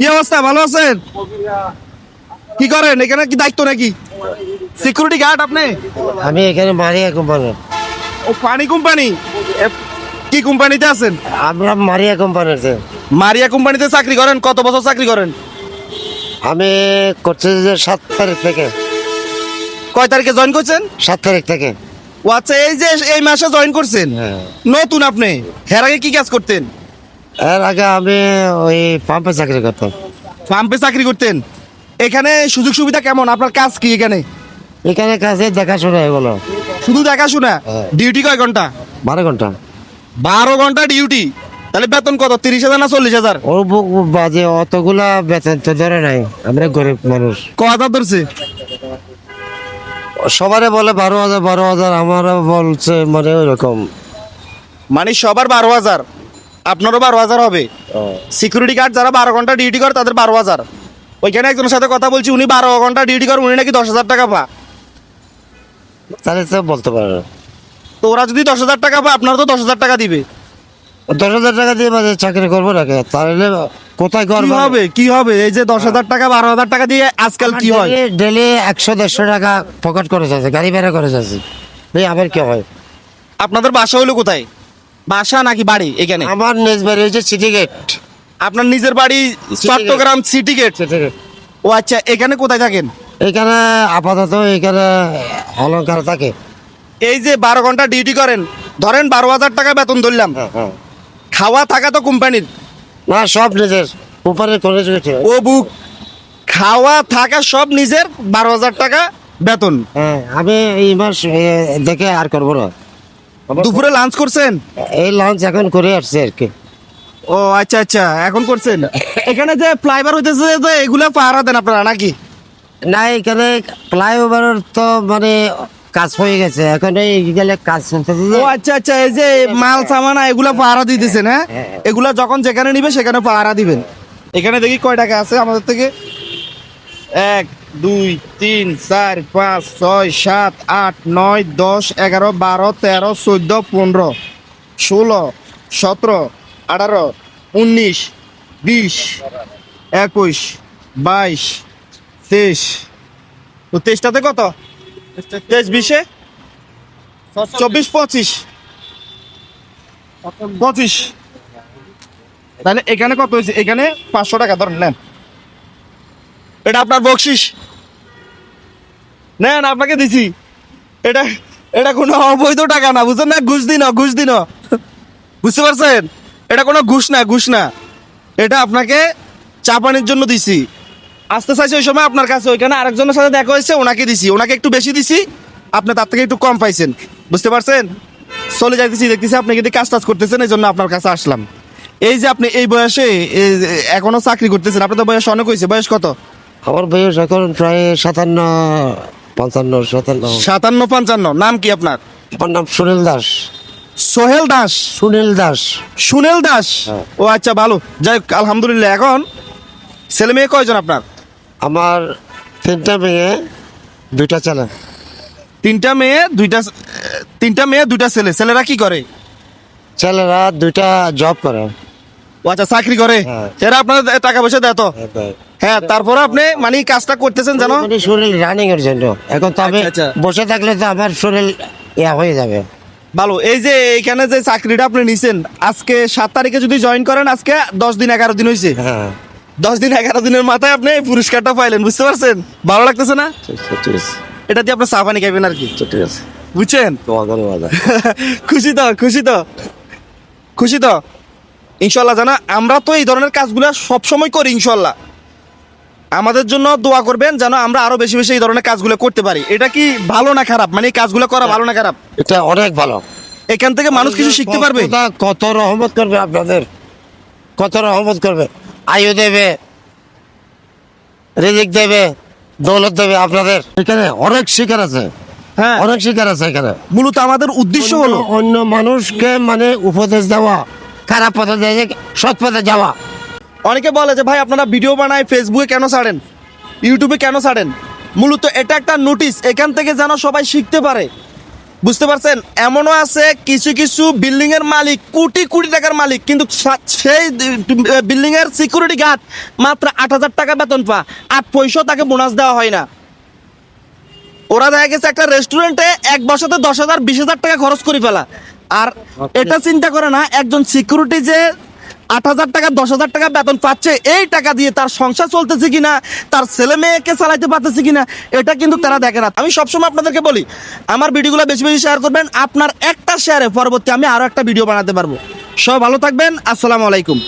কি অবস্থা, ভালো আছেন? কি করেন এখানে, কি দায়িত্ব নাকি? সিকিউরিটি গার্ড আপনি? আমি এখানে মারিয়া কোম্পানি। ও পানি কোম্পানি। কি কোম্পানিতে আছেন? আমরা মারিয়া কোম্পানিতে। মারিয়া কোম্পানিতে চাকরি করেন? কত বছর চাকরি করেন? আমি করছি যে 7 তারিখ থেকে। কয় তারিখে জয়েন করছেন? 7 তারিখ থেকে। ও আচ্ছা, এই যে এই মাসে জয়েন করছেন, হ্যাঁ। নতুন আপনি? এর আগে কি কাজ করতেন? এর আগে আমি ওই পাম্পে চাকরি করতাম। পাম্পে চাকরি করতেন। এখানে সুযোগ সুবিধা কেমন? আপনার কাজ কি এখানে? এখানে কাজে দেখাশোনা এগুলো। শুধু দেখাশোনা? হ্যাঁ। ডিউটি কয় ঘন্টা? 12 ঘন্টা। 12 ঘন্টা ডিউটি। তাহলে বেতন কত? 30,000 না 40,000? ও বাজে অতগুলা বেতন তো ধরে নাই, আমরা গরিব মানুষ। কত ধরছে? সবারে বলে 12,000 আমারও বলছে মানে ওইরকম। মানে সবার 12,000, আপনারও 12,000 হবে। সিকিউরিটি গার্ড যারা 12 ঘন্টা ডিউটি করে তাদের 12,000। ওইখানে একজনের সাথে কথা বলছি, উনি 12 ঘন্টা ডিউটি করে, উনি নাকি 10,000 টাকা পা। তাহলে তো বলতে পারে না। তো ওরা যদি 10,000 টাকা পায়, আপনারা তো 10,000 টাকা দিবে। 10,000 টাকা দিয়ে বাজে চাকরি করবো নাকি? তাহলে কোথায় কি করবো? হবে, কি হবে? এই যে 10,000 টাকা 12,000 টাকা দিয়ে আজকাল কি হয়? ডেলি 100-150 টাকা পকেট করে যাচ্ছে, গাড়ি ভাড়া করে যাচ্ছে। এই আবার কি হয়? আপনাদের বাসা হলো কোথায়? বাসা নাকি বাড়ি এখানে? আমার নিজ বাড়ি হচ্ছে সিটি গেট। আপনার নিজের বাড়ি Chattogram city gate? City gate. ও আচ্ছা, এখানে কোথায় থাকেন? এখানে আপাতত এখানে অলঙ্কার থাকে। এই যে 12 ঘন্টা ডিউটি করেন, ধরেন 12,000 টাকা বেতন ধরলাম, খাওয়া থাকা তো কোম্পানির? না, সব নিজের উপরে করে গেছে। ও বুক, খাওয়া থাকা সব নিজের, 12,000 টাকা বেতন। হ্যাঁ, আমি এই মাস দেখে আর করবো না। দুপুরে লাঞ্চ করছেন? এই লঞ্চ এখন করে আসছে আর কি। ও আচ্ছা আচ্ছা, এখন করছেন। এখানে যে ফ্লাইওভার হইতেছে, যে এগুলা পাহারা দেন আপনারা নাকি? না, এখানে ফ্লাইওভার তো মানে কাজ হয়ে গেছে, এখন এই গেলে কাজ চলতেছে। ও আচ্ছা আচ্ছা, এই যে মাল সামানা এগুলা পাহারা দিতেছেন? হ্যাঁ, এগুলা যখন যেখানে নিবে সেখানে পাহারা দিবেন। এখানে দেখি কয় টাকা আছে আমাদের থেকে। 1 2 3 4 5 6 7 8 9 10 11 12 13 14 15 16 17 18 19 20 21 22 23। তো 23টাতে কত? 23 20 24 25 25। তাহলে এখানে কত হয়েছে? এখানে 500 টাকা ধরেন, নেন। এটা আপনার বকশিস, নেন, আপনাকে দিছি। এটা এটা কোনো অবৈধ টাকা না, বুঝছেন না? ঘুষ দিন, ঘুষ দিন, বুঝতে পারছেন? এটা কোনো ঘুষ না, ঘুষ না। এটা আপনাকে চা পানির জন্য দিছি। আসতে চাইছি ওই সময় আপনার কাছে, ওইখানে আরেকজনের সাথে দেখা হয়েছে, ওনাকে দিছি, ওনাকে একটু বেশি দিছি, আপনি তার থেকে একটু কম পাইছেন, বুঝতে পারছেন? চলে যাইতেছি, দেখতেছি আপনি কিন্তু কাজ টাজ করতেছেন, এই জন্য আপনার কাছে আসলাম। এই যে আপনি এই বয়সে এখনো চাকরি করতেছেন, আপনার তো বয়স অনেক হয়েছে। বয়স কত? আমার বয়স এখন প্রায় 57-55-57। 57-55। নাম কি আপনার? আমার নাম সুনীল দাস। সোহেল দাস? সুনীল দাস। সুনীল দাস। হ্যাঁ। ও আচ্ছা, ভালো, যাই হোক, আলহামদুলিল্লাহ। এখন ছেলে মেয়ে কয়জন আপনার? আমার 3টা মেয়ে 2টা ছেলে। 3টা মেয়ে 2টা ছেলে। ছেলেরা কি করে? ছেলেরা 2টা জব করে। ও আচ্ছা, চাকরি করে। হ্যাঁ। এরা আপনার টাকা পয়সা দেয় তো? হ্যাঁ, তারপরে আপনি মানে কাজটা করতেছেন জানো? মানে শরীর রানিং এর জন্য। এখন তো আমি আচ্ছা, আচ্ছা। বসে থাকলে তো আমার শরীর ইয়া হয়ে যাবে। ভালো। এই যে এইখানে যে চাকরিটা আপনি নিছেন, আজকে 7 তারিখে যদি জয়েন করেন, আজকে 10 দিন 11 দিন হয়েছে। হ্যাঁ, 10 দিন 11 দিনের মাথায় আপনি এই পুরস্কারটা পাইলেন, বুঝতে পারছেন? ভালো লাগতেছে না? ঠিক আছে। এটা দিয়ে আপনি চা পানি খাইবেন আর কি, ঠিক আছে। বুঝছেন? তোমার ধন্যবাদ। খুশি তো, খুশি তো, খুশি তো? ইনশাল্লাহ জানা, আমরা তো এই ধরনের কাজগুলো সবসময় করি। ইনশাল্লাহ আমাদের জন্য দোয়া করবেন, যেন আমরা আরো বেশি বেশি এই ধরনের কাজগুলো করতে পারি। এটা কি ভালো না খারাপ? মানে এই কাজগুলো করা ভালো না খারাপ? এটা অনেক ভালো। এখান থেকে মানুষ কিছু শিখতে পারবে। খোদা কত রহমত করবে আপনাদের, কত রহমত করবে। আয়ু দেবে, রিজিক দেবে, দৌলত দেবে আপনাদের। এখানে অনেক শিকার আছে। হ্যাঁ, অনেক শিকার আছে এখানে। মূলত আমাদের উদ্দেশ্য হলো অন্য মানুষকে মানে উপদেশ দেওয়া, খারাপ পথে দিয়ে সৎ পথে যাওয়া। অনেকে বলে যে ভাই আপনারা ভিডিও বানায় ফেসবুকে কেন ছাড়েন, ইউটিউবে কেন ছাড়েন? মূলত এটা একটা নোটিশ, এখান থেকে যেন সবাই শিখতে পারে। বুঝতে পারছেন? এমনও আছে কিছু কিছু বিল্ডিং এর মালিক কোটি কোটি টাকার মালিক, কিন্তু সেই বিল্ডিং এর সিকিউরিটি গার্ড মাত্র 8,000 টাকা বেতন পা, 8 পয়সাও তাকে বোনাস দেওয়া হয় না। ওরা দেখা গেছে একটা রেস্টুরেন্টে এক বছরে 10,000 20,000 টাকা খরচ করে ফেলা, আর এটা চিন্তা করে না একজন সিকিউরিটি যে 8,000 টাকা 10,000 টাকা বেতন পাচ্ছে, এই টাকা দিয়ে তার সংসার চলতেছে কিনা, তার ছেলে মেয়েকে চালাইতে পারতেছে কিনা, এটা কিন্তু তারা দেখে না। আমি সবসময় আপনাদেরকে বলি, আমার ভিডিওগুলো বেশি বেশি শেয়ার করবেন। আপনার একটা শেয়ারে পরবর্তী আমি আরো একটা ভিডিও বানাতে পারবো। সবাই ভালো থাকবেন, আসসালামু আলাইকুম।